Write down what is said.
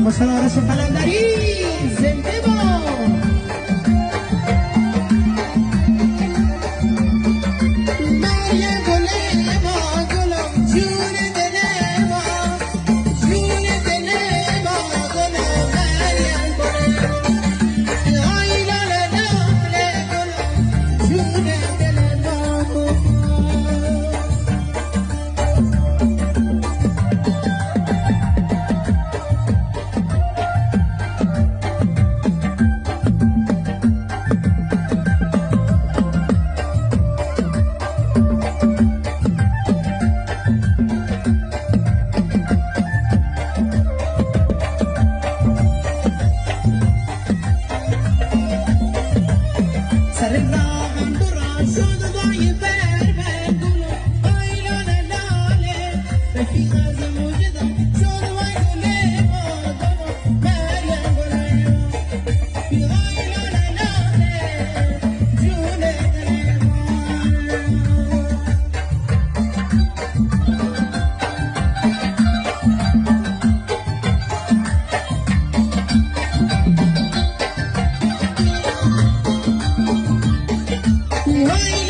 اللهم صل على رسول قلندری زنده با مریم گل ما گلم جون دل ما جون دل ما گلم مریم گل آی لاله لاله گلم جون دل ما Why?